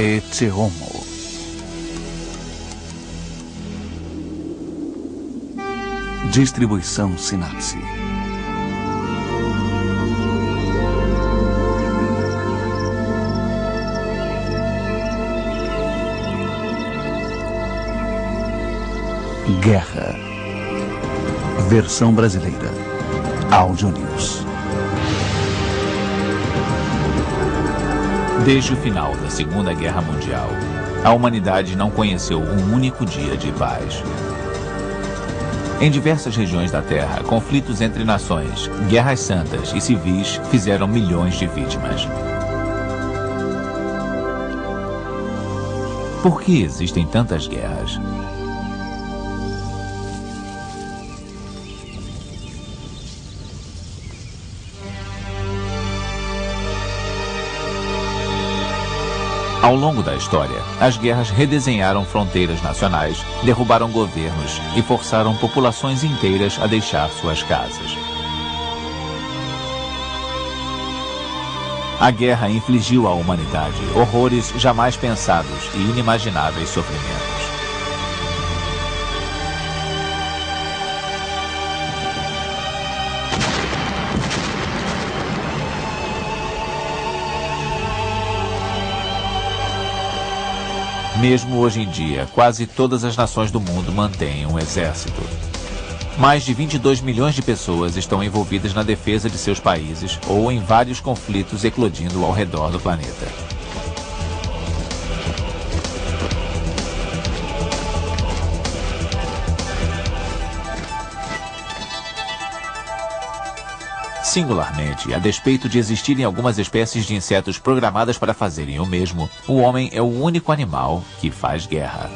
Ecce Homo. Distribuição Sinapse. Guerra. Versão brasileira. Áudio News. Desde o final da Segunda Guerra Mundial, a humanidade não conheceu um único dia de paz. Em diversas regiões da Terra, conflitos entre nações, guerras santas e civis fizeram milhões de vítimas. Por que existem tantas guerras? Ao longo da história, as guerras redesenharam fronteiras nacionais, derrubaram governos e forçaram populações inteiras a deixar suas casas. A guerra infligiu à humanidade horrores jamais pensados e inimagináveis sofrimentos. Mesmo hoje em dia, quase todas as nações do mundo mantêm um exército. Mais de 22 milhões de pessoas estão envolvidas na defesa de seus países ou em vários conflitos eclodindo ao redor do planeta. Singularmente, a despeito de existirem algumas espécies de insetos programadas para fazerem o mesmo, o homem é o único animal que faz guerra.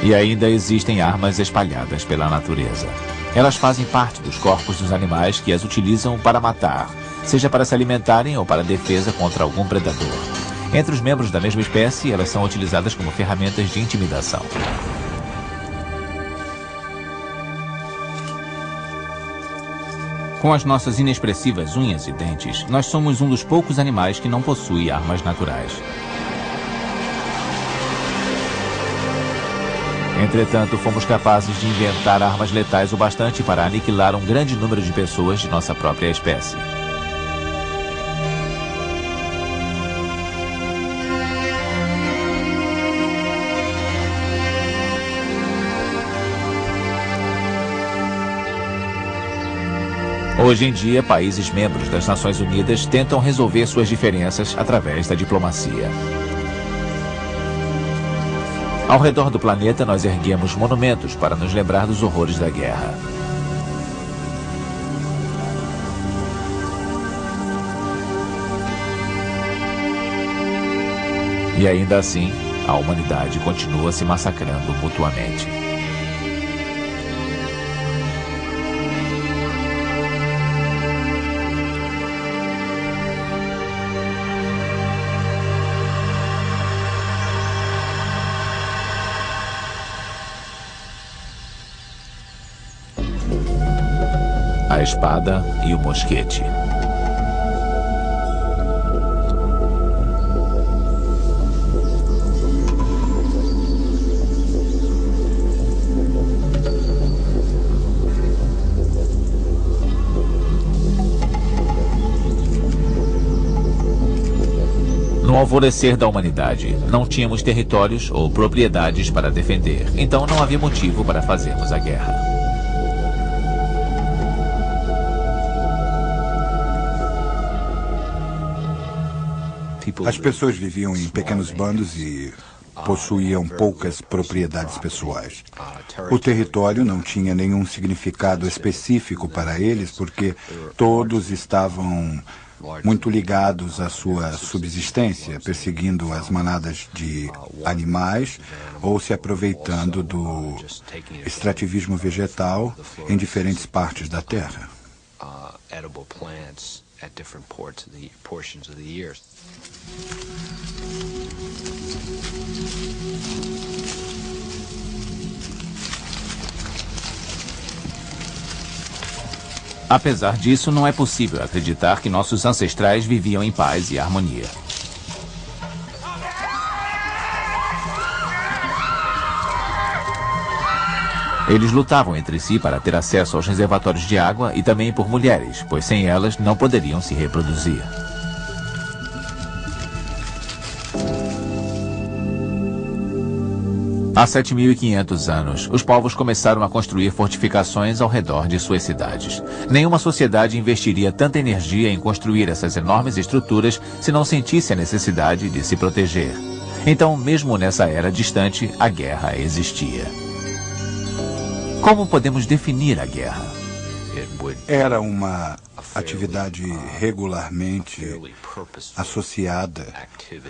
E ainda existem armas espalhadas pela natureza. Elas fazem parte dos corpos dos animais que as utilizam para matar, seja para se alimentarem ou para defesa contra algum predador. Entre os membros da mesma espécie, elas são utilizadas como ferramentas de intimidação. Com as nossas inexpressivas unhas e dentes, nós somos um dos poucos animais que não possui armas naturais. Entretanto, fomos capazes de inventar armas letais o bastante para aniquilar um grande número de pessoas de nossa própria espécie. Hoje em dia, países membros das Nações Unidas tentam resolver suas diferenças através da diplomacia. Ao redor do planeta, nós erguemos monumentos para nos lembrar dos horrores da guerra. E ainda assim, a humanidade continua se massacrando mutuamente. A espada e o mosquete. No alvorecer da humanidade, não tínhamos territórios ou propriedades para defender, então não havia motivo para fazermos a guerra. As pessoas viviam em pequenos bandos e possuíam poucas propriedades pessoais. O território não tinha nenhum significado específico para eles, porque todos estavam muito ligados à sua subsistência, perseguindo as manadas de animais ou se aproveitando do extrativismo vegetal em diferentes partes da Terra. Apesar disso, não é possível acreditar que nossos ancestrais viviam em paz e harmonia. Eles lutavam entre si para ter acesso aos reservatórios de água e também por mulheres, pois sem elas não poderiam se reproduzir. Há 7.500 anos, os povos começaram a construir fortificações ao redor de suas cidades. Nenhuma sociedade investiria tanta energia em construir essas enormes estruturas se não sentisse a necessidade de se proteger. Então, mesmo nessa era distante, a guerra existia. Como podemos definir a guerra? Era uma atividade regularmente associada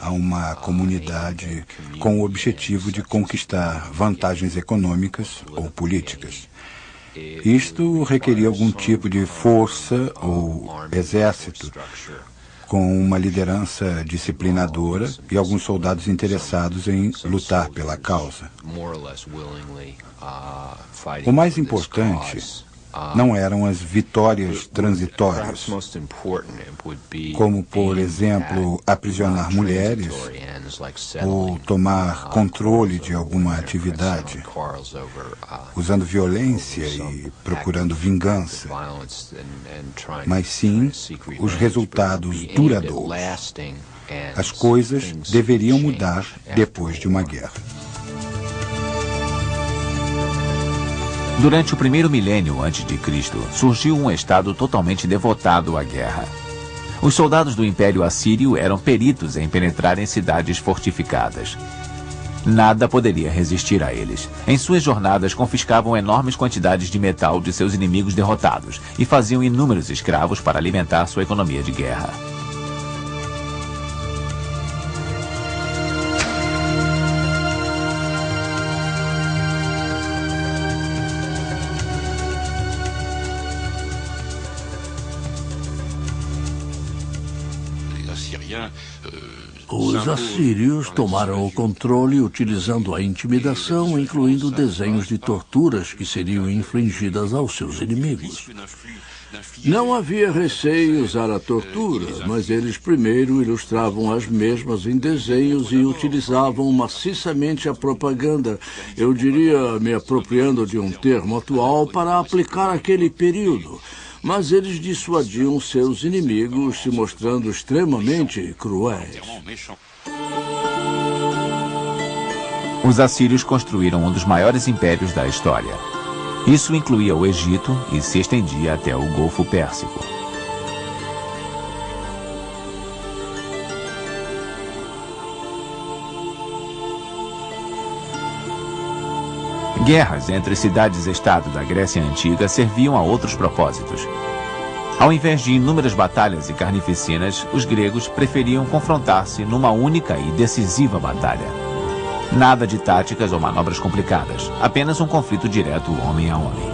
a uma comunidade com o objetivo de conquistar vantagens econômicas ou políticas. Isto requeria algum tipo de força ou exército com uma liderança disciplinadora e alguns soldados interessados em lutar pela causa. O mais importante não eram as vitórias transitórias, como, por exemplo, aprisionar mulheres ou tomar controle de alguma atividade, usando violência e procurando vingança, mas sim os resultados duradouros. As coisas deveriam mudar depois de uma guerra. Durante o primeiro milênio antes de Cristo, surgiu um estado totalmente devotado à guerra. Os soldados do Império Assírio eram peritos em penetrar em cidades fortificadas. Nada poderia resistir a eles. Em suas jornadas, confiscavam enormes quantidades de metal de seus inimigos derrotados e faziam inúmeros escravos para alimentar sua economia de guerra. Os assírios tomaram o controle utilizando a intimidação, incluindo desenhos de torturas que seriam infligidas aos seus inimigos. Não havia receio em usar a tortura, mas eles primeiro ilustravam as mesmas em desenhos e utilizavam maciçamente a propaganda, eu diria, me apropriando de um termo atual, para aplicar aquele período. Mas eles dissuadiam seus inimigos, se mostrando extremamente cruéis. Os assírios construíram um dos maiores impérios da história. Isso incluía o Egito e se estendia até o Golfo Pérsico. Guerras entre cidades-estado da Grécia Antiga serviam a outros propósitos. Ao invés de inúmeras batalhas e carnificinas, os gregos preferiam confrontar-se numa única e decisiva batalha. Nada de táticas ou manobras complicadas, apenas um conflito direto homem a homem.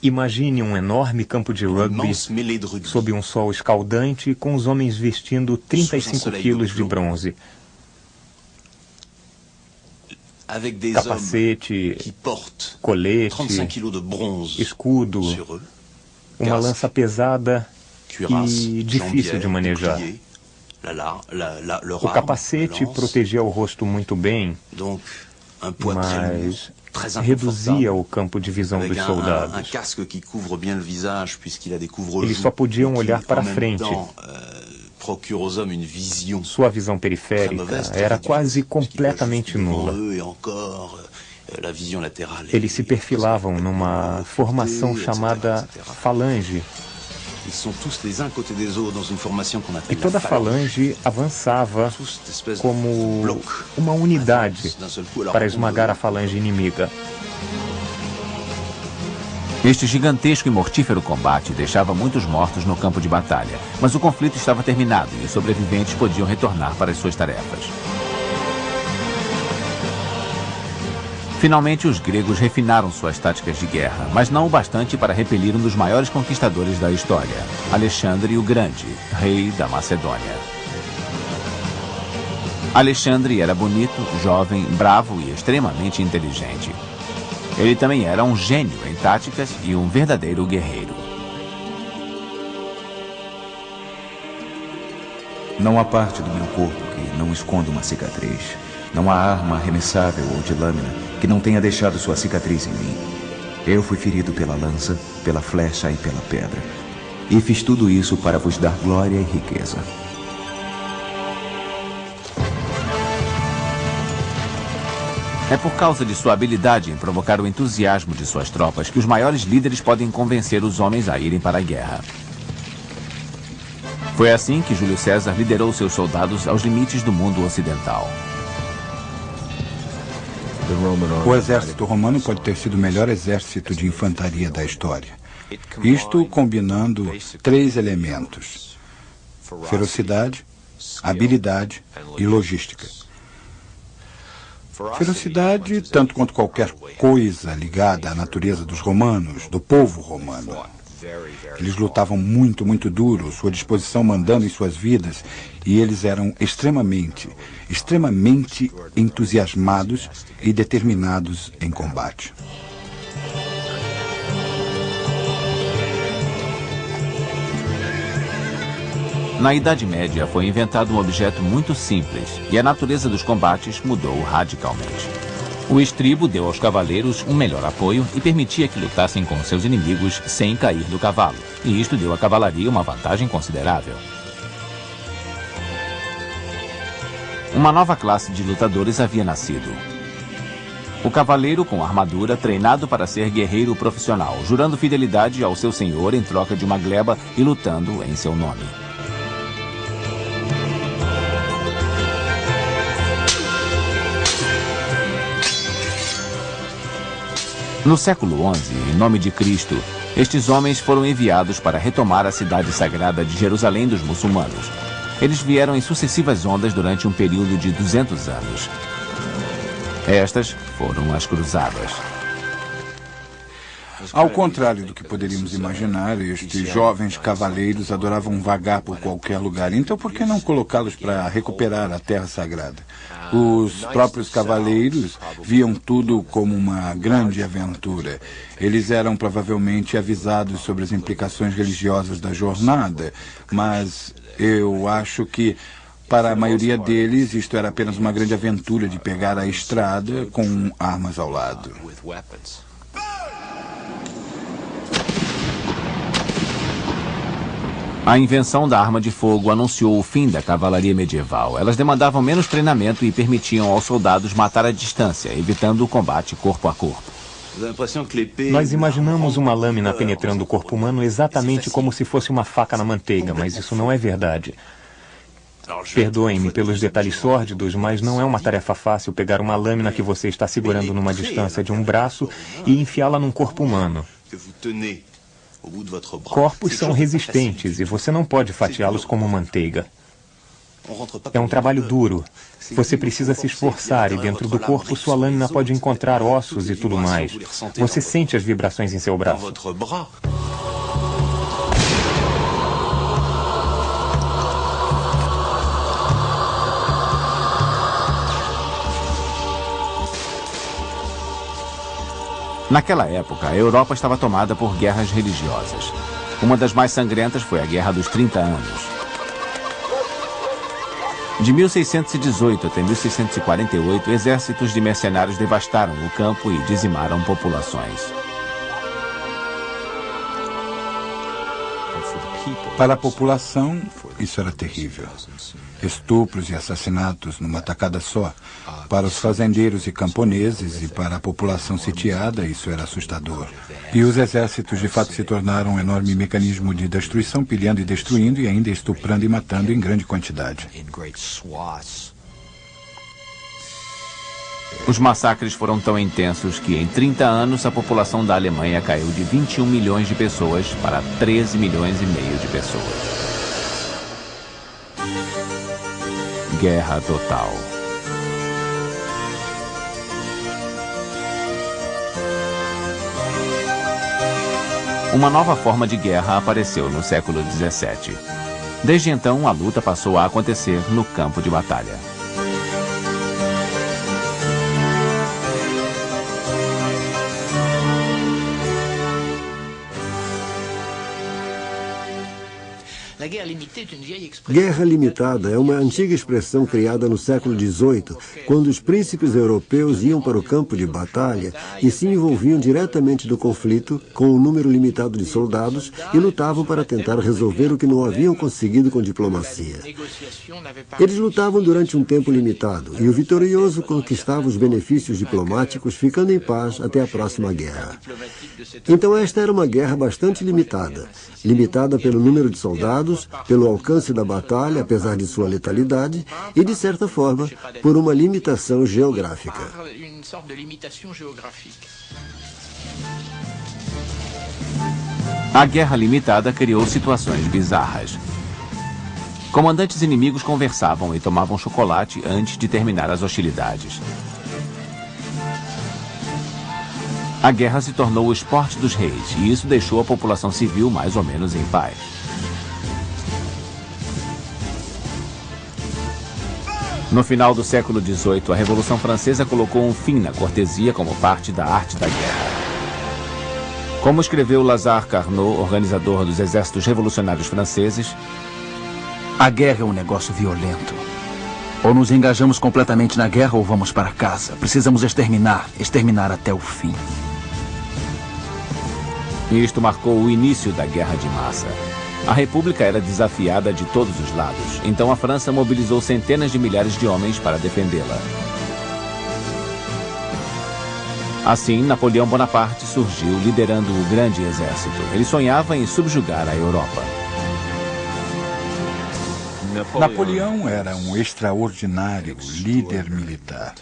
Imagine um enorme campo de rugby sob um sol escaldante com os homens vestindo 35 quilos de bronze. Capacete, colete, escudo, uma lança pesada e difícil de manejar. O capacete protegia o rosto muito bem, mas reduzia o campo de visão dos soldados. Eles só podiam olhar para frente. Sua visão periférica era quase completamente nula. Eles se perfilavam numa formação chamada falange. E toda falange avançava como uma unidade para esmagar a falange inimiga. Este gigantesco e mortífero combate deixava muitos mortos no campo de batalha, mas o conflito estava terminado e os sobreviventes podiam retornar para as suas tarefas. Finalmente, os gregos refinaram suas táticas de guerra, mas não o bastante para repelir um dos maiores conquistadores da história, Alexandre o Grande, rei da Macedônia. Alexandre era bonito, jovem, bravo e extremamente inteligente. Ele também era um gênio em táticas e um verdadeiro guerreiro. Não há parte do meu corpo que não esconda uma cicatriz. Não há arma arremessável ou de lâmina que não tenha deixado sua cicatriz em mim. Eu fui ferido pela lança, pela flecha e pela pedra. E fiz tudo isso para vos dar glória e riqueza. É por causa de sua habilidade em provocar o entusiasmo de suas tropas que os maiores líderes podem convencer os homens a irem para a guerra. Foi assim que Júlio César liderou seus soldados aos limites do mundo ocidental. O exército romano pode ter sido o melhor exército de infantaria da história. Isto combinando 3 elementos: ferocidade, habilidade e logística. Ferocidade, tanto quanto qualquer coisa ligada à natureza dos romanos, do povo romano. Eles lutavam muito, muito duro, sua disposição mandando em suas vidas, e eles eram extremamente entusiasmados e determinados em combate. Na Idade Média foi inventado um objeto muito simples e a natureza dos combates mudou radicalmente. O estribo deu aos cavaleiros um melhor apoio e permitia que lutassem com seus inimigos sem cair do cavalo. E isto deu à cavalaria uma vantagem considerável. Uma nova classe de lutadores havia nascido. O cavaleiro com armadura treinado para ser guerreiro profissional, jurando fidelidade ao seu senhor em troca de uma gleba e lutando em seu nome. No século XI, em nome de Cristo, estes homens foram enviados para retomar a cidade sagrada de Jerusalém dos muçulmanos. Eles vieram em sucessivas ondas durante um período de 200 anos. Estas foram as Cruzadas. Ao contrário do que poderíamos imaginar, estes jovens cavaleiros adoravam vagar por qualquer lugar. Então, por que não colocá-los para recuperar a Terra Sagrada? Os próprios cavaleiros viam tudo como uma grande aventura. Eles eram provavelmente avisados sobre as implicações religiosas da jornada, mas eu acho que, para a maioria deles, isto era apenas uma grande aventura de pegar a estrada com armas ao lado. A invenção da arma de fogo anunciou o fim da cavalaria medieval. Elas demandavam menos treinamento e permitiam aos soldados matar à distância, evitando o combate corpo a corpo. Nós imaginamos uma lâmina penetrando o corpo humano exatamente como se fosse uma faca na manteiga, mas isso não é verdade. Perdoem-me pelos detalhes sórdidos, mas não é uma tarefa fácil pegar uma lâmina que você está segurando numa distância de um braço e enfiá-la num corpo humano. Corpos são resistentes e você não pode fatiá-los como manteiga. É um trabalho duro. Você precisa se esforçar e dentro do corpo sua lâmina pode encontrar ossos e tudo mais. Você sente as vibrações em seu braço. Naquela época, a Europa estava tomada por guerras religiosas. Uma das mais sangrentas foi a Guerra dos 30 Anos. De 1618 até 1648, exércitos de mercenários devastaram o campo e dizimaram populações. Para a população, isso era terrível. Estupros e assassinatos numa tacada só. Para os fazendeiros e camponeses e para a população sitiada, isso era assustador. E os exércitos de fato se tornaram um enorme mecanismo de destruição, pilhando e destruindo e ainda estuprando e matando em grande quantidade. Os massacres foram tão intensos que em 30 anos a população da Alemanha caiu de 21 milhões de pessoas para 13 milhões e meio de pessoas. Guerra total. Uma nova forma de guerra apareceu no século XVII. Desde então, a luta passou a acontecer no campo de batalha. Guerra limitada é uma antiga expressão criada no século XVIII, quando os príncipes europeus iam para o campo de batalha e se envolviam diretamente no conflito com um número limitado de soldados e lutavam para tentar resolver o que não haviam conseguido com diplomacia. Eles lutavam durante um tempo limitado e o vitorioso conquistava os benefícios diplomáticos, ficando em paz até a próxima guerra. Então esta era uma guerra bastante limitada. Limitada pelo número de soldados, pelo alcance da batalha, apesar de sua letalidade, e, de certa forma, por uma limitação geográfica. A guerra limitada criou situações bizarras. Comandantes inimigos conversavam e tomavam chocolate antes de terminar as hostilidades. A guerra se tornou o esporte dos reis, e isso deixou a população civil mais ou menos em paz. No final do século XVIII, a Revolução Francesa colocou um fim na cortesia como parte da arte da guerra. Como escreveu Lazare Carnot, organizador dos exércitos revolucionários franceses, a guerra é um negócio violento. Ou nos engajamos completamente na guerra ou vamos para casa. Precisamos exterminar até o fim. Isto marcou o início da guerra de massa. A República era desafiada de todos os lados, então a França mobilizou centenas de milhares de homens para defendê-la. Assim, Napoleão Bonaparte surgiu liderando o grande exército. Ele sonhava em subjugar a Europa. Napoleão era um extraordinário líder militar.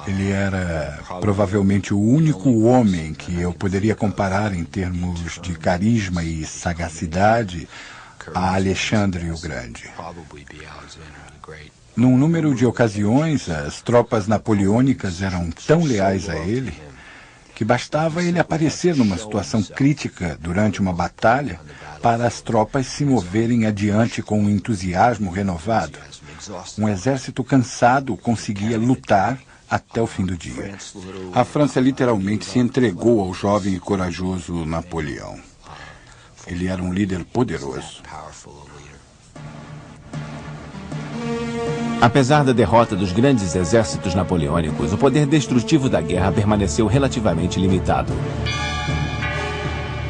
Ele era provavelmente o único homem que eu poderia comparar em termos de carisma e sagacidade a Alexandre o Grande. Num número de ocasiões, as tropas napoleônicas eram tão leais a ele que bastava ele aparecer numa situação crítica durante uma batalha para as tropas se moverem adiante com um entusiasmo renovado. Um exército cansado conseguia lutar até o fim do dia. A França literalmente se entregou ao jovem e corajoso Napoleão. Ele era um líder poderoso. Apesar da derrota dos grandes exércitos napoleônicos, o poder destrutivo da guerra permaneceu relativamente limitado.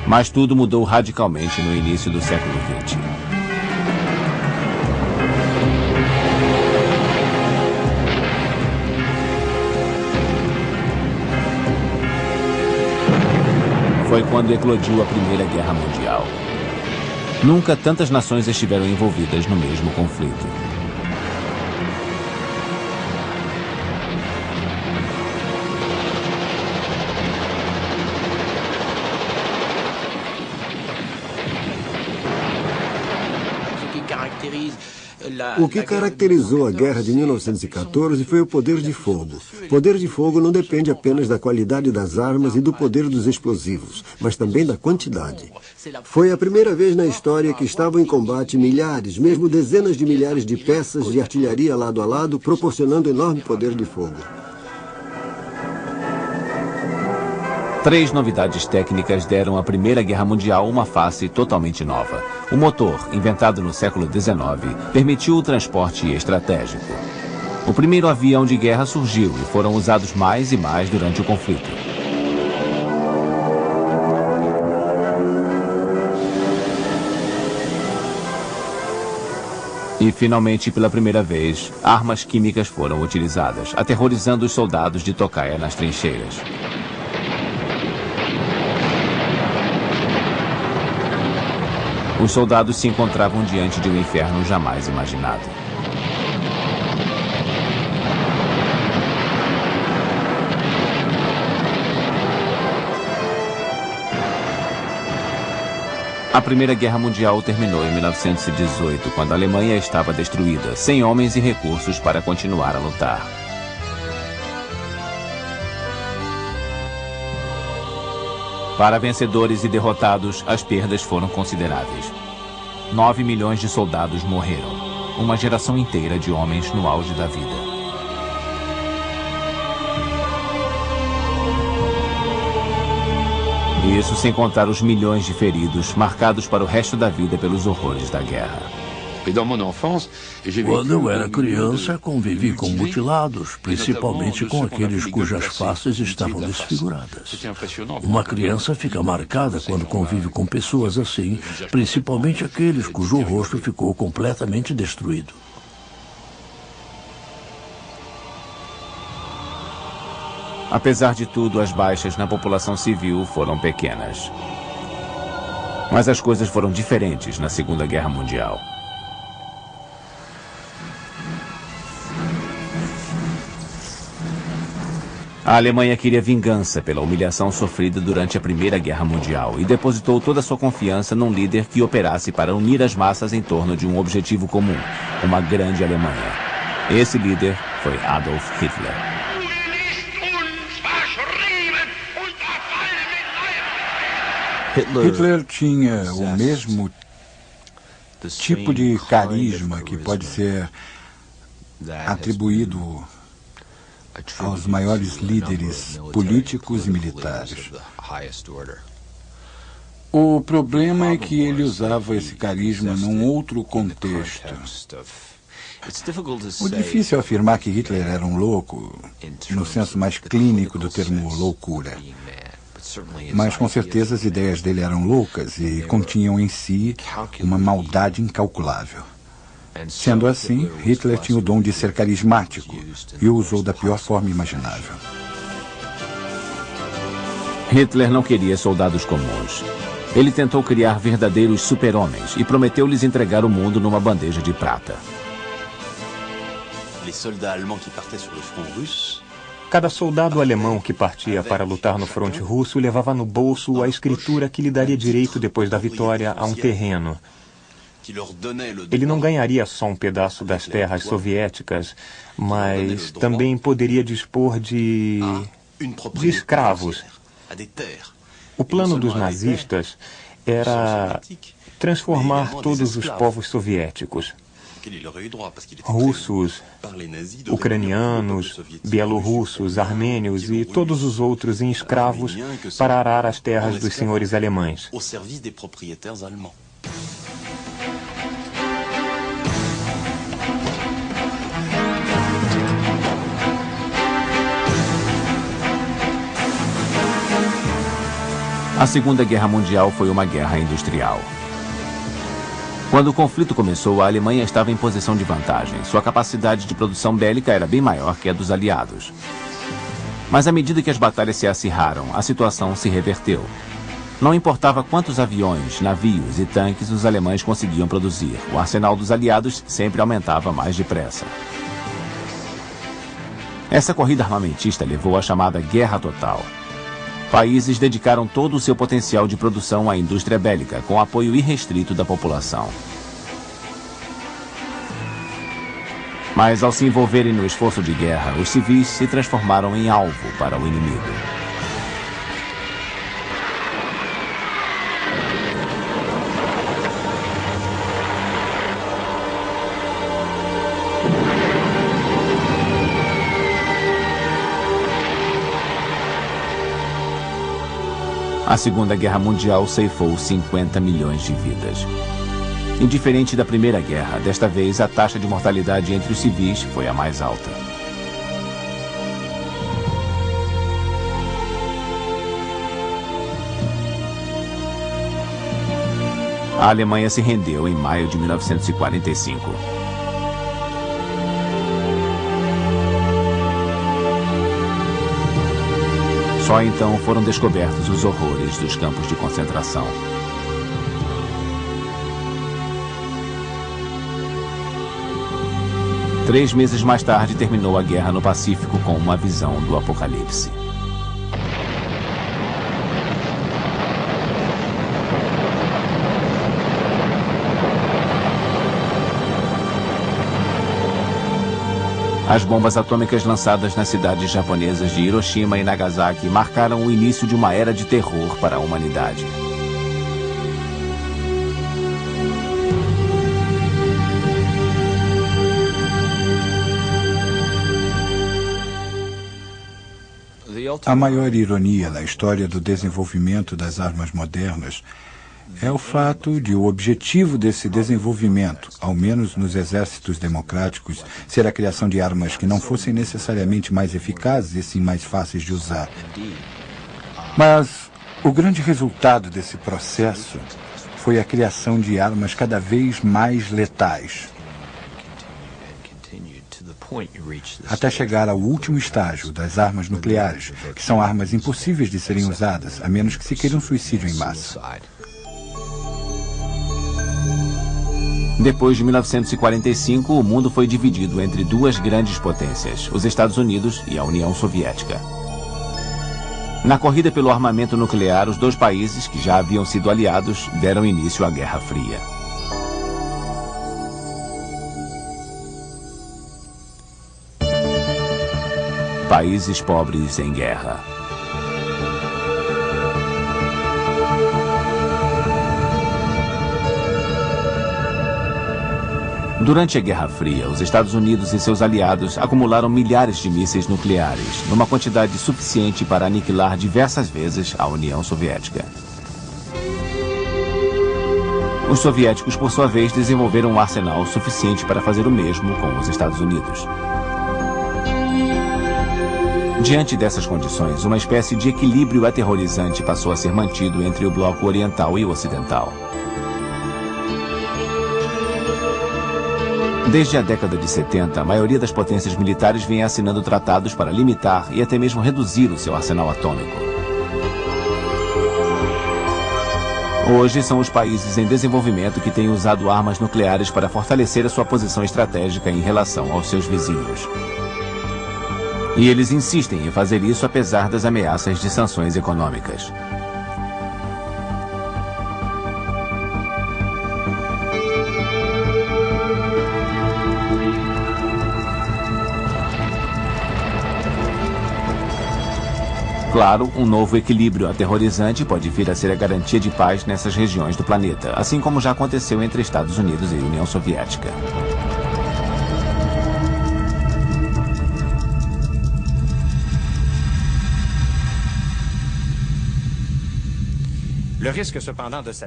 Mas tudo mudou radicalmente no início do século XX. Foi quando eclodiu a Primeira Guerra Mundial. Nunca tantas nações estiveram envolvidas no mesmo conflito. O que caracterizou a guerra de 1914 foi o poder de fogo. Poder de fogo não depende apenas da qualidade das armas e do poder dos explosivos, mas também da quantidade. Foi a primeira vez na história que estavam em combate milhares, mesmo dezenas de milhares de peças de artilharia lado a lado, proporcionando enorme poder de fogo. 3 novidades técnicas deram à Primeira Guerra Mundial uma face totalmente nova. O motor, inventado no século XIX, permitiu o transporte estratégico. O primeiro avião de guerra surgiu e foram usados mais e mais durante o conflito. E, finalmente, pela primeira vez, armas químicas foram utilizadas, aterrorizando os soldados de tocaia nas trincheiras. Os soldados se encontravam diante de um inferno jamais imaginado. A Primeira Guerra Mundial terminou em 1918, quando a Alemanha estava destruída, sem homens e recursos para continuar a lutar. Para vencedores e derrotados, as perdas foram consideráveis. 9 milhões de soldados morreram. Uma geração inteira de homens no auge da vida. Isso sem contar os milhões de feridos, marcados para o resto da vida pelos horrores da guerra. Quando eu era criança, convivi com mutilados, principalmente com aqueles cujas faces estavam desfiguradas. Uma criança fica marcada quando convive com pessoas assim, principalmente aqueles cujo rosto ficou completamente destruído. Apesar de tudo, as baixas na população civil foram pequenas. Mas as coisas foram diferentes na Segunda Guerra Mundial. A Alemanha queria vingança pela humilhação sofrida durante a Primeira Guerra Mundial e depositou toda a sua confiança num líder que operasse para unir as massas em torno de um objetivo comum, uma grande Alemanha. Esse líder foi Adolf Hitler. Hitler tinha o mesmo tipo de carisma que pode ser atribuído aos maiores líderes políticos e militares. O problema é que ele usava esse carisma num outro contexto. O difícil é afirmar que Hitler era um louco, no senso mais clínico do termo loucura. Mas com certeza as ideias dele eram loucas e continham em si uma maldade incalculável. Sendo assim, Hitler tinha o dom de ser carismático e o usou da pior forma imaginável. Hitler não queria soldados comuns. Ele tentou criar verdadeiros super-homens e prometeu-lhes entregar o mundo numa bandeja de prata. Cada soldado alemão que partia para lutar no fronte russo levava no bolso a escritura que lhe daria direito, depois da vitória, a um terreno. Ele não ganharia só um pedaço das terras soviéticas, mas também poderia dispor de escravos. O plano dos nazistas era transformar todos os povos soviéticos, russos, ucranianos, bielorrussos, armênios e todos os outros, em escravos para arar as terras dos senhores alemães. A Segunda Guerra Mundial foi uma guerra industrial. Quando o conflito começou, a Alemanha estava em posição de vantagem. Sua capacidade de produção bélica era bem maior que a dos aliados. Mas à medida que as batalhas se acirraram, a situação se reverteu. Não importava quantos aviões, navios e tanques os alemães conseguiam produzir, o arsenal dos aliados sempre aumentava mais depressa. Essa corrida armamentista levou à chamada Guerra Total. Países dedicaram todo o seu potencial de produção à indústria bélica, com apoio irrestrito da população. Mas ao se envolverem no esforço de guerra, os civis se transformaram em alvo para o inimigo. A Segunda Guerra Mundial ceifou 50 milhões de vidas. Indiferente da Primeira Guerra, desta vez a taxa de mortalidade entre os civis foi a mais alta. A Alemanha se rendeu em maio de 1945. Só então foram descobertos os horrores dos campos de concentração. Três meses mais tarde, terminou a guerra no Pacífico com uma visão do apocalipse. As bombas atômicas lançadas nas cidades japonesas de Hiroshima e Nagasaki marcaram o início de uma era de terror para a humanidade. A maior ironia na história do desenvolvimento das armas modernas é o fato de o objetivo desse desenvolvimento, ao menos nos exércitos democráticos, ser a criação de armas que não fossem necessariamente mais eficazes e sim mais fáceis de usar. Mas o grande resultado desse processo foi a criação de armas cada vez mais letais, até chegar ao último estágio das armas nucleares, que são armas impossíveis de serem usadas, a menos que se queira um suicídio em massa. Depois de 1945, o mundo foi dividido entre duas grandes potências, os Estados Unidos e a União Soviética. Na corrida pelo armamento nuclear, os dois países, que já haviam sido aliados, deram início à Guerra Fria. Países pobres em guerra. Durante a Guerra Fria, os Estados Unidos e seus aliados acumularam milhares de mísseis nucleares, numa quantidade suficiente para aniquilar diversas vezes a União Soviética. Os soviéticos, por sua vez, desenvolveram um arsenal suficiente para fazer o mesmo com os Estados Unidos. Diante dessas condições, uma espécie de equilíbrio aterrorizante passou a ser mantido entre o bloco oriental e o ocidental. Desde a década de 70, a maioria das potências militares vem assinando tratados para limitar e até mesmo reduzir o seu arsenal atômico. Hoje são os países em desenvolvimento que têm usado armas nucleares para fortalecer a sua posição estratégica em relação aos seus vizinhos. E eles insistem em fazer isso apesar das ameaças de sanções econômicas. Claro, um novo equilíbrio aterrorizante pode vir a ser a garantia de paz nessas regiões do planeta, assim como já aconteceu entre Estados Unidos e União Soviética.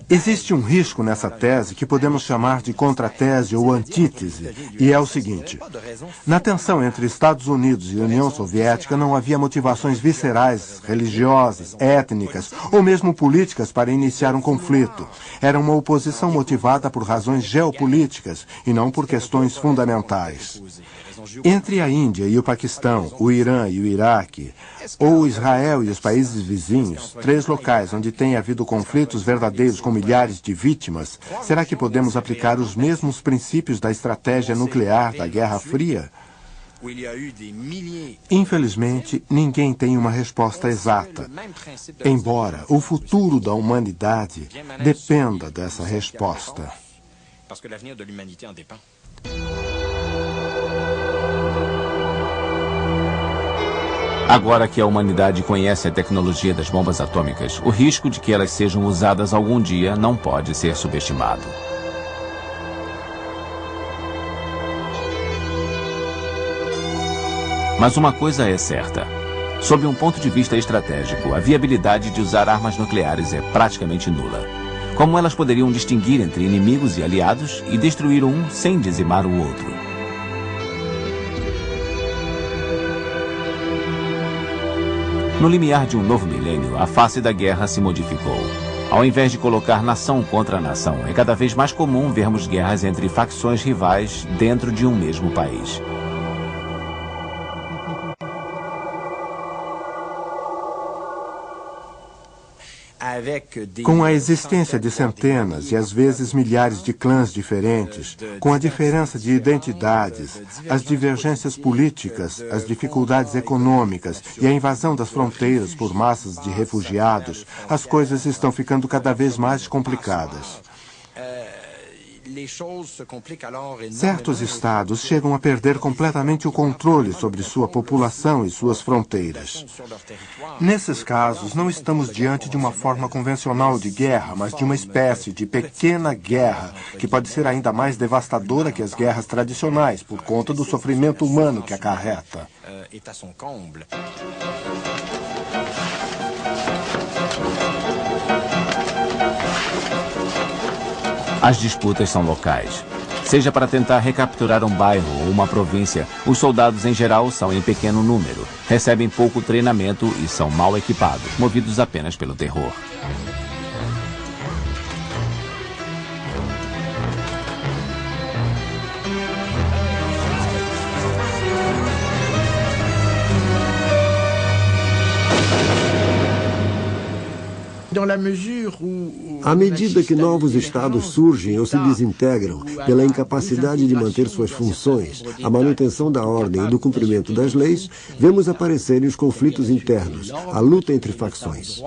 Existe um risco nessa tese que podemos chamar de contratese ou antítese, e é o seguinte. Na tensão entre Estados Unidos e União Soviética não havia motivações viscerais, religiosas, étnicas ou mesmo políticas para iniciar um conflito. Era uma oposição motivada por razões geopolíticas e não por questões fundamentais. Entre a Índia e o Paquistão, o Irã e o Iraque, ou Israel e os países vizinhos, três locais onde tem havido conflitos verdadeiros com milhares de vítimas, será que podemos aplicar os mesmos princípios da estratégia nuclear da Guerra Fria? Infelizmente, ninguém tem uma resposta exata, embora o futuro da humanidade dependa dessa resposta. Agora que a humanidade conhece a tecnologia das bombas atômicas, o risco de que elas sejam usadas algum dia não pode ser subestimado. Mas uma coisa é certa. Sob um ponto de vista estratégico, a viabilidade de usar armas nucleares é praticamente nula. Como elas poderiam distinguir entre inimigos e aliados e destruir um sem dizimar o outro? No limiar de um novo milênio, a face da guerra se modificou. Ao invés de colocar nação contra nação, é cada vez mais comum vermos guerras entre facções rivais dentro de um mesmo país. Com a existência de centenas e às vezes milhares de clãs diferentes, com a diferença de identidades, as divergências políticas, as dificuldades econômicas e a invasão das fronteiras por massas de refugiados, as coisas estão ficando cada vez mais complicadas. Certos estados chegam a perder completamente o controle sobre sua população e suas fronteiras. Nesses casos, não estamos diante de uma forma convencional de guerra, mas de uma espécie de pequena guerra, que pode ser ainda mais devastadora que as guerras tradicionais, por conta do sofrimento humano que acarreta. As disputas são locais. Seja para tentar recapturar um bairro ou uma província, os soldados em geral são em pequeno número, recebem pouco treinamento e são mal equipados, movidos apenas pelo terror. À medida que novos estados surgem ou se desintegram pela incapacidade de manter suas funções, a manutenção da ordem e do cumprimento das leis, vemos aparecerem os conflitos internos, a luta entre facções.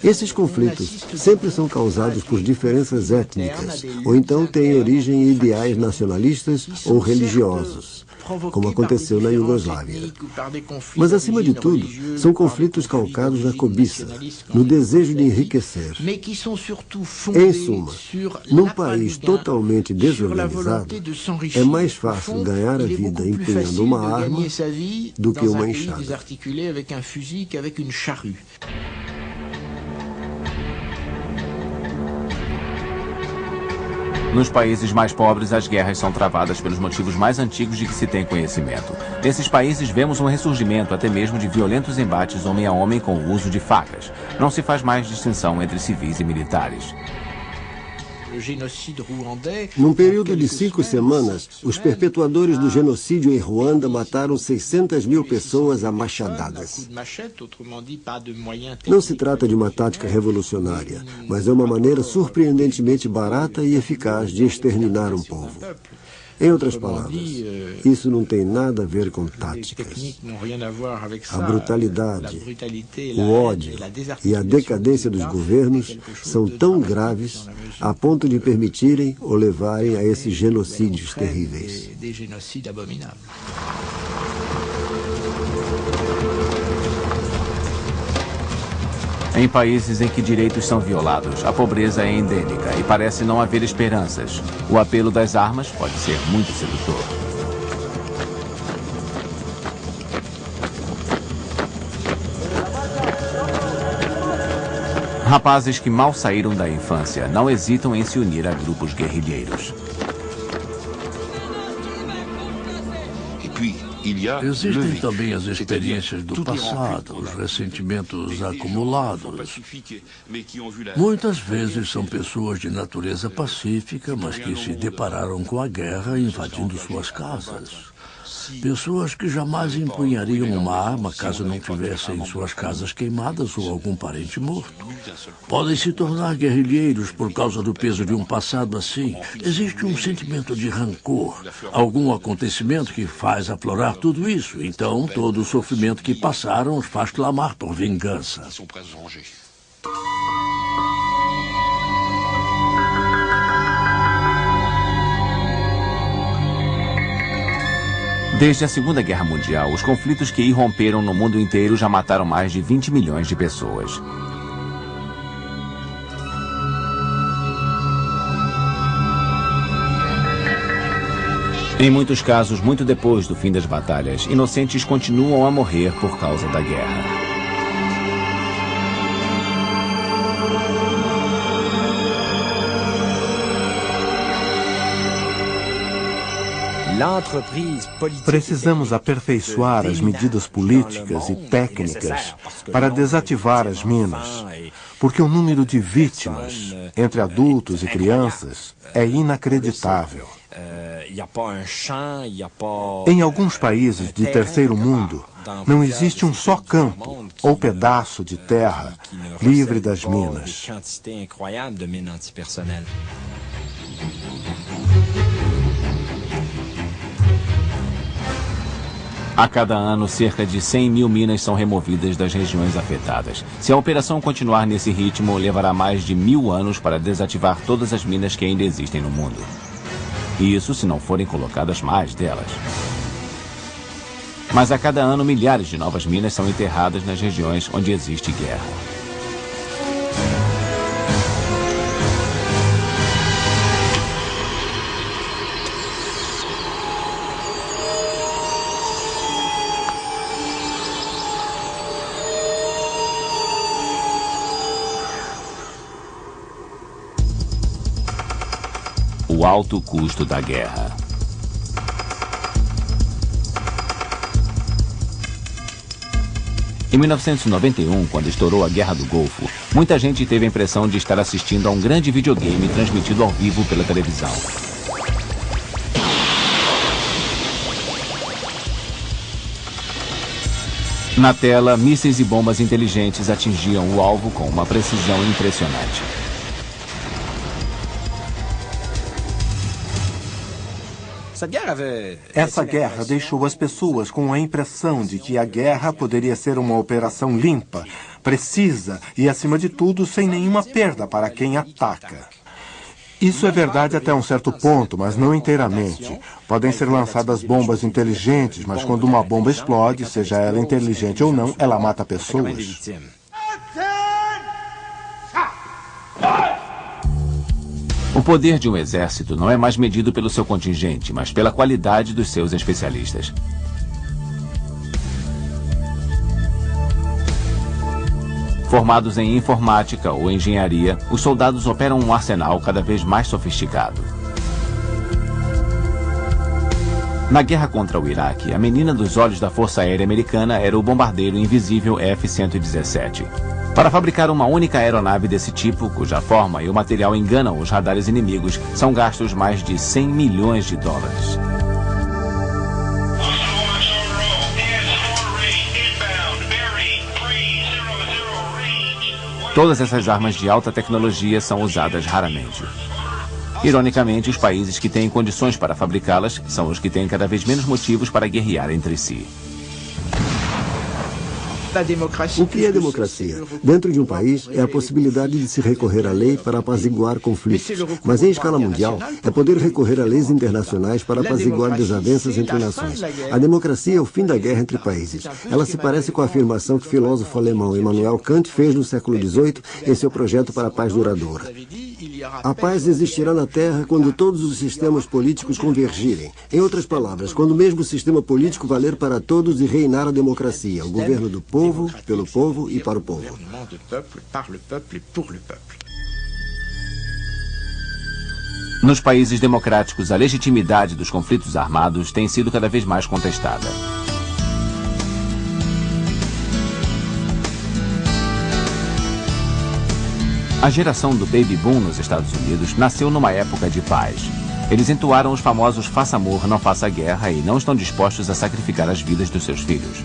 Esses conflitos sempre são causados por diferenças étnicas, ou então têm origem em ideais nacionalistas ou religiosos, como aconteceu na Iugoslávia. Mas, acima de tudo, são conflitos calcados na cobiça, no desejo de enriquecer. Em suma, num país totalmente desorganizado, é mais fácil ganhar a vida empunhando uma arma do que uma enxada. Nos países mais pobres, as guerras são travadas pelos motivos mais antigos de que se tem conhecimento. Nesses países, vemos um ressurgimento até mesmo de violentos embates homem a homem com o uso de facas. Não se faz mais distinção entre civis e militares. Num período de 5 semanas, os perpetuadores do genocídio em Ruanda mataram 600 mil pessoas a machadadas. Não se trata de uma tática revolucionária, mas é uma maneira surpreendentemente barata e eficaz de exterminar um povo. Em outras palavras, isso não tem nada a ver com táticas. A brutalidade, o ódio e a decadência dos governos são tão graves a ponto de permitirem ou levarem a esses genocídios terríveis. Em países em que direitos são violados, a pobreza é endêmica e parece não haver esperanças. O apelo das armas pode ser muito sedutor. Rapazes que mal saíram da infância não hesitam em se unir a grupos guerrilheiros. Existem também as experiências do passado, os ressentimentos acumulados. Muitas vezes são pessoas de natureza pacífica, mas que se depararam com a guerra invadindo suas casas. Pessoas que jamais empunhariam uma arma caso não tivessem suas casas queimadas ou algum parente morto. Podem se tornar guerrilheiros por causa do peso de um passado assim. Existe um sentimento de rancor, algum acontecimento que faz aflorar tudo isso. Então, todo o sofrimento que passaram os faz clamar por vingança. Desde a Segunda Guerra Mundial, os conflitos que irromperam no mundo inteiro já mataram mais de 20 milhões de pessoas. Em muitos casos, muito depois do fim das batalhas, inocentes continuam a morrer por causa da guerra. Precisamos aperfeiçoar as medidas políticas e técnicas para desativar as minas, porque o número de vítimas entre adultos e crianças é inacreditável. Em alguns países de terceiro mundo, não existe um só campo ou pedaço de terra livre das minas. A cada ano, cerca de 100 mil minas são removidas das regiões afetadas. Se a operação continuar nesse ritmo, levará mais de 1000 anos para desativar todas as minas que ainda existem no mundo. E isso se não forem colocadas mais delas. Mas a cada ano, milhares de novas minas são enterradas nas regiões onde existe guerra. o alto custo da guerra. Em 1991, quando estourou a Guerra do Golfo, muita gente teve a impressão de estar assistindo a um grande videogame transmitido ao vivo pela televisão. Na tela, mísseis e bombas inteligentes atingiam o alvo com uma precisão impressionante. Essa guerra deixou as pessoas com a impressão de que a guerra poderia ser uma operação limpa, precisa e, acima de tudo, sem nenhuma perda para quem ataca. Isso é verdade até um certo ponto, mas não inteiramente. Podem ser lançadas bombas inteligentes, mas quando uma bomba explode, seja ela inteligente ou não, ela mata pessoas. O poder de um exército não é mais medido pelo seu contingente, mas pela qualidade dos seus especialistas. Formados em informática ou engenharia, os soldados operam um arsenal cada vez mais sofisticado. Na guerra contra o Iraque, a menina dos olhos da Força Aérea Americana era o bombardeiro invisível F-117. Para fabricar uma única aeronave desse tipo, cuja forma e o material enganam os radares inimigos, são gastos mais de 100 milhões de dólares. Todas essas armas de alta tecnologia são usadas raramente. Ironicamente, os países que têm condições para fabricá-las são os que têm cada vez menos motivos para guerrear entre si. O que é democracia? Dentro de um país, é a possibilidade de se recorrer à lei para apaziguar conflitos. Mas em escala mundial, é poder recorrer a leis internacionais para apaziguar desavenças entre nações. A democracia é o fim da guerra entre países. Ela se parece com a afirmação que o filósofo alemão Immanuel Kant fez no século XVIII em seu projeto para a paz duradoura. A paz existirá na Terra quando todos os sistemas políticos convergirem. Em outras palavras, quando o mesmo sistema político valer para todos e reinar a democracia, o governo do povo, pelo povo e para o povo. Nos países democráticos, a legitimidade dos conflitos armados tem sido cada vez mais contestada. A geração do Baby Boom nos Estados Unidos nasceu numa época de paz. Eles entoaram os famosos faça amor, não faça guerra e não estão dispostos a sacrificar as vidas dos seus filhos.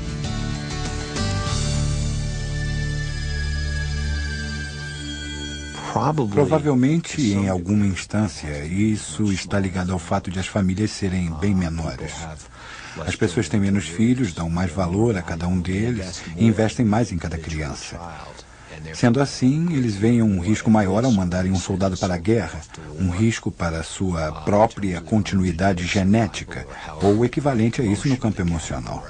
Provavelmente, em alguma instância, isso está ligado ao fato de as famílias serem bem menores. As pessoas têm menos filhos, dão mais valor a cada um deles e investem mais em cada criança. Sendo assim, eles veem um risco maior ao mandarem um soldado para a guerra, um risco para sua própria continuidade genética, ou o equivalente a isso no campo emocional.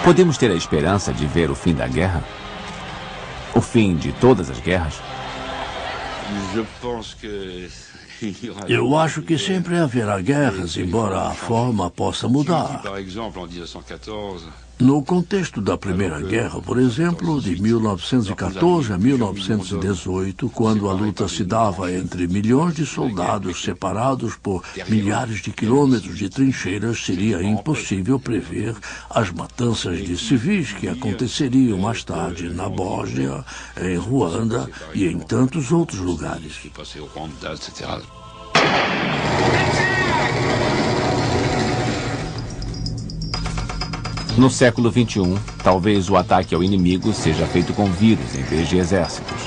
Podemos ter a esperança de ver o fim da guerra? O fim de todas as guerras? Eu acho que sempre haverá guerras, embora a forma possa mudar. No contexto da Primeira Guerra, por exemplo, de 1914 a 1918, quando a luta se dava entre milhões de soldados separados por milhares de quilômetros de trincheiras, seria impossível prever as matanças de civis que aconteceriam mais tarde na Bósnia, em Ruanda e em tantos outros lugares. No século XXI, talvez o ataque ao inimigo seja feito com vírus em vez de exércitos.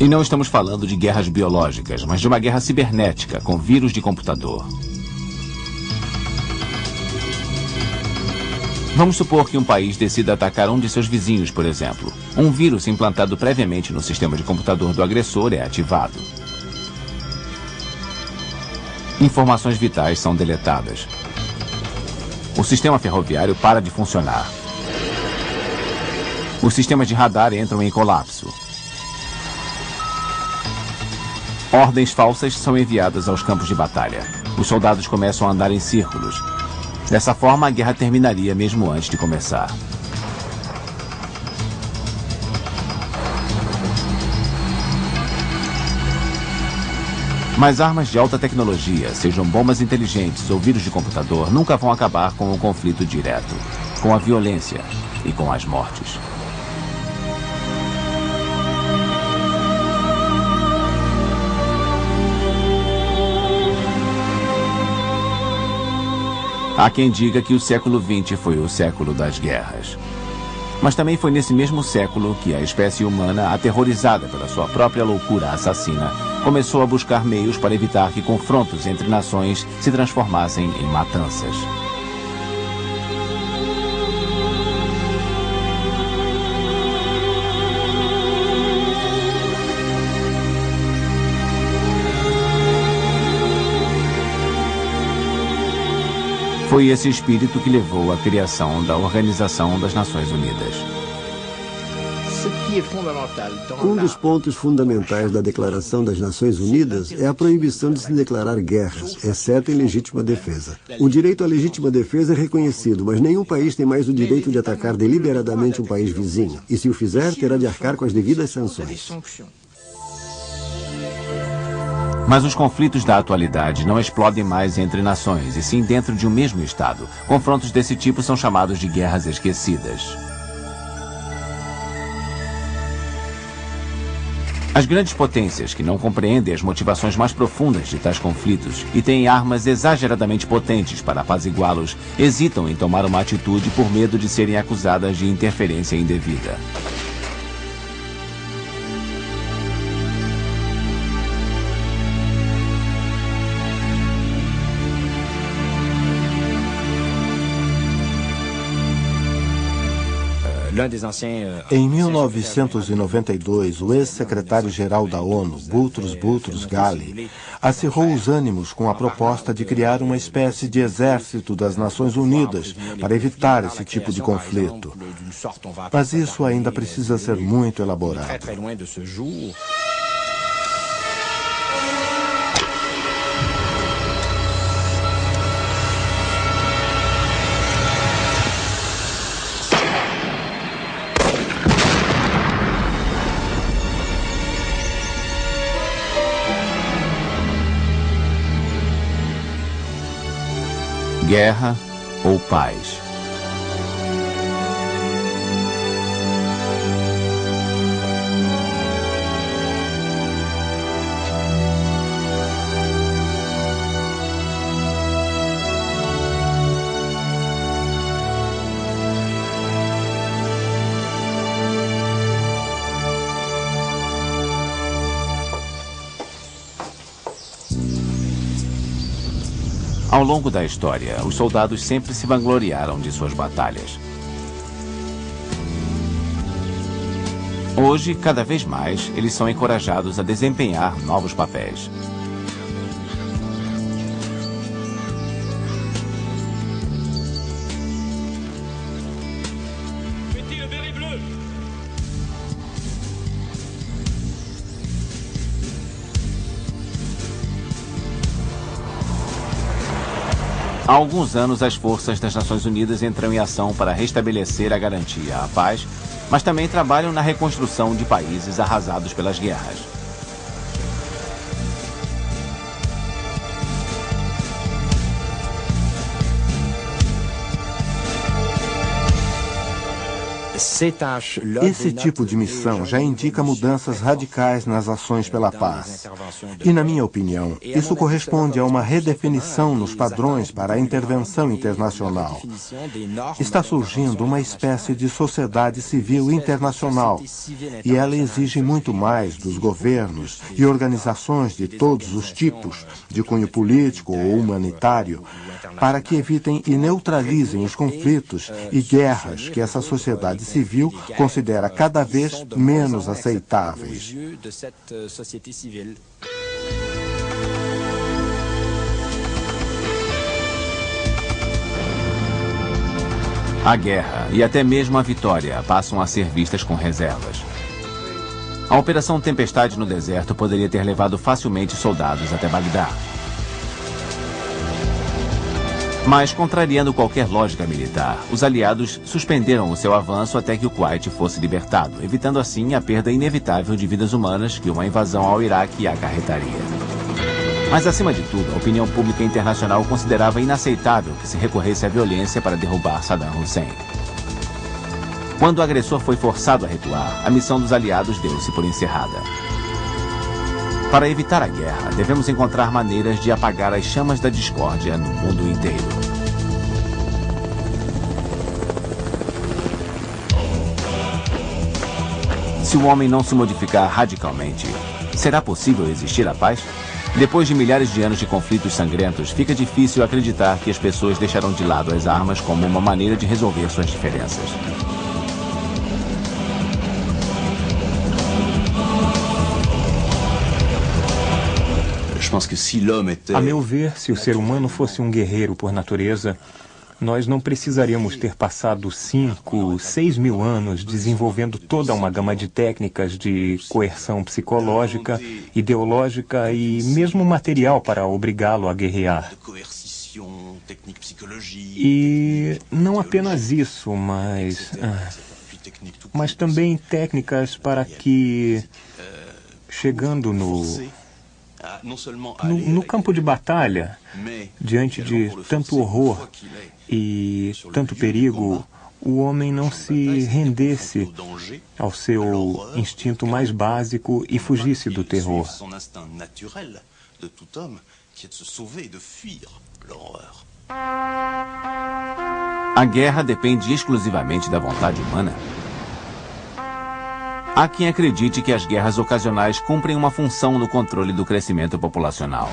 E não estamos falando de guerras biológicas, mas de uma guerra cibernética com vírus de computador. Vamos supor que um país decida atacar um de seus vizinhos, por exemplo. Um vírus implantado previamente no sistema de computador do agressor é ativado. Informações vitais são deletadas. O sistema ferroviário para de funcionar. Os sistemas de radar entram em colapso. Ordens falsas são enviadas aos campos de batalha. Os soldados começam a andar em círculos. Dessa forma, a guerra terminaria mesmo antes de começar. Mas armas de alta tecnologia, sejam bombas inteligentes ou vírus de computador, nunca vão acabar com o conflito direto, com a violência e com as mortes. Há quem diga que o século XX foi o século das guerras. Mas também foi nesse mesmo século que a espécie humana, aterrorizada pela sua própria loucura assassina, começou a buscar meios para evitar que confrontos entre nações se transformassem em matanças. Foi esse espírito que levou à criação da Organização das Nações Unidas. Um dos pontos fundamentais da Declaração das Nações Unidas é a proibição de se declarar guerras, exceto em legítima defesa. O direito à legítima defesa é reconhecido, mas nenhum país tem mais o direito de atacar deliberadamente um país vizinho. E se o fizer, terá de arcar com as devidas sanções. Mas os conflitos da atualidade não explodem mais entre nações, e sim dentro de um mesmo Estado. Confrontos desse tipo são chamados de guerras esquecidas. As grandes potências, que não compreendem as motivações mais profundas de tais conflitos e têm armas exageradamente potentes para apaziguá-los, hesitam em tomar uma atitude por medo de serem acusadas de interferência indevida. Em 1992, o ex-secretário-geral da ONU, Boutros Ghali, acirrou os ânimos com a proposta de criar uma espécie de exército das Nações Unidas para evitar esse tipo de conflito. Mas isso ainda precisa ser muito elaborado. Guerra ou paz? Ao longo da história, os soldados sempre se vangloriaram de suas batalhas. Hoje, cada vez mais, eles são encorajados a desempenhar novos papéis. Há alguns anos, as forças das Nações Unidas entram em ação para restabelecer a garantia à paz, mas também trabalham na reconstrução de países arrasados pelas guerras. Esse tipo de missão já indica mudanças radicais nas ações pela paz. E, na minha opinião, isso corresponde a uma redefinição nos padrões para a intervenção internacional. Está surgindo uma espécie de sociedade civil internacional, e ela exige muito mais dos governos e organizações de todos os tipos, de cunho político ou humanitário, para que evitem e neutralizem os conflitos e guerras que essa sociedade civil considera cada vez menos aceitáveis. A guerra e até mesmo a vitória passam a ser vistas com reservas. A Operação Tempestade no deserto poderia ter levado facilmente soldados até Bagdá. Mas, contrariando qualquer lógica militar, os aliados suspenderam o seu avanço até que o Kuwait fosse libertado, evitando assim a perda inevitável de vidas humanas que uma invasão ao Iraque acarretaria. Mas, acima de tudo, a opinião pública internacional considerava inaceitável que se recorresse à violência para derrubar Saddam Hussein. Quando o agressor foi forçado a recuar, a missão dos aliados deu-se por encerrada. Para evitar a guerra, devemos encontrar maneiras de apagar as chamas da discórdia no mundo inteiro. Se o homem não se modificar radicalmente, será possível existir a paz? Depois de milhares de anos de conflitos sangrentos, fica difícil acreditar que as pessoas deixarão de lado as armas como uma maneira de resolver suas diferenças. A meu ver, se o ser humano fosse um guerreiro por natureza, nós não precisaríamos ter passado 5, 6 mil anos desenvolvendo toda uma gama de técnicas de coerção psicológica, ideológica e mesmo material para obrigá-lo a guerrear. E não apenas isso, mas também técnicas para que, chegando no campo de batalha, diante de tanto horror e tanto perigo, o homem não se rendesse ao seu instinto mais básico e fugisse do terror. A guerra depende exclusivamente da vontade humana? Há quem acredite que as guerras ocasionais cumprem uma função no controle do crescimento populacional.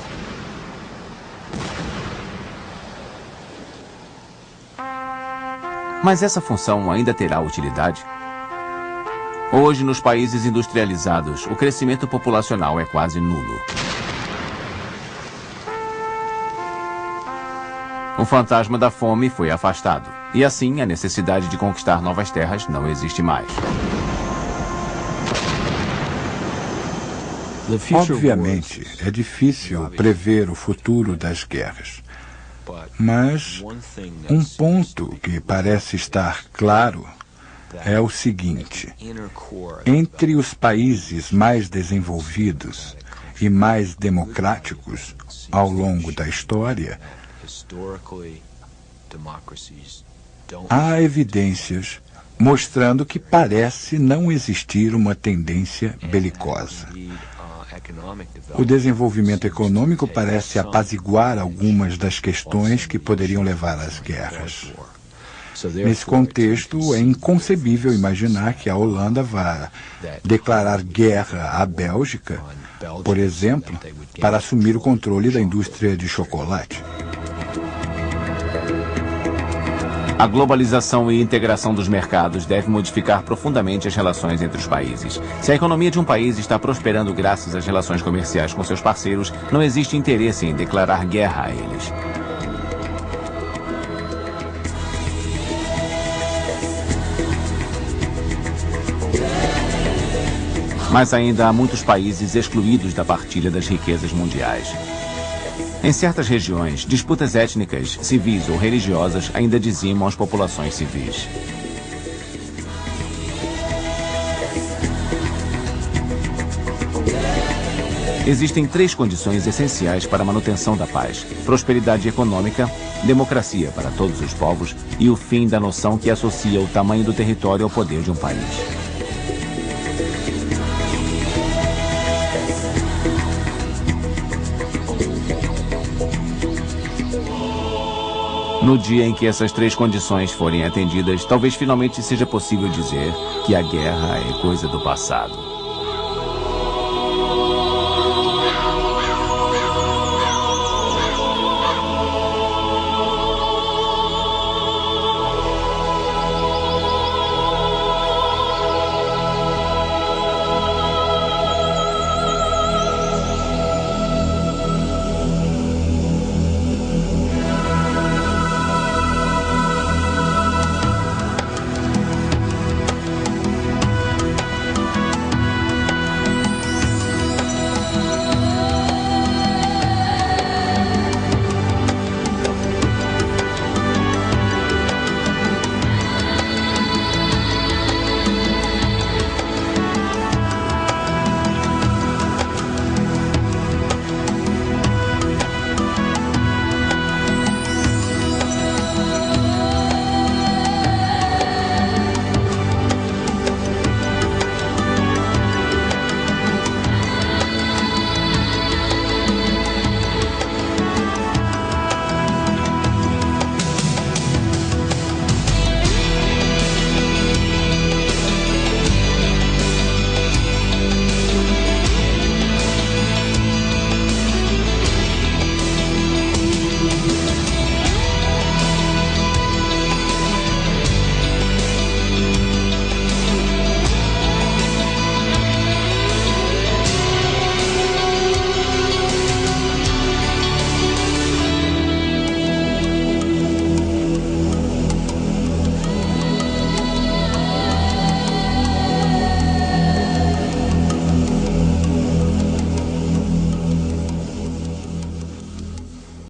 Mas essa função ainda terá utilidade? Hoje, nos países industrializados, o crescimento populacional é quase nulo. O fantasma da fome foi afastado, e assim a necessidade de conquistar novas terras não existe mais. Obviamente, é difícil prever o futuro das guerras. Mas um ponto que parece estar claro é o seguinte: entre os países mais desenvolvidos e mais democráticos ao longo da história, há evidências mostrando que parece não existir uma tendência belicosa. O desenvolvimento econômico parece apaziguar algumas das questões que poderiam levar às guerras. Nesse contexto, é inconcebível imaginar que a Holanda vá declarar guerra à Bélgica, por exemplo, para assumir o controle da indústria de chocolate. A globalização e integração dos mercados deve modificar profundamente as relações entre os países. Se a economia de um país está prosperando graças às relações comerciais com seus parceiros, não existe interesse em declarar guerra a eles. Mas ainda há muitos países excluídos da partilha das riquezas mundiais. Em certas regiões, disputas étnicas, civis ou religiosas ainda dizimam as populações civis. Existem 3 condições essenciais para a manutenção da paz: prosperidade econômica, democracia para todos os povos e o fim da noção que associa o tamanho do território ao poder de um país. No dia em que essas 3 condições forem atendidas, talvez finalmente seja possível dizer que a guerra é coisa do passado.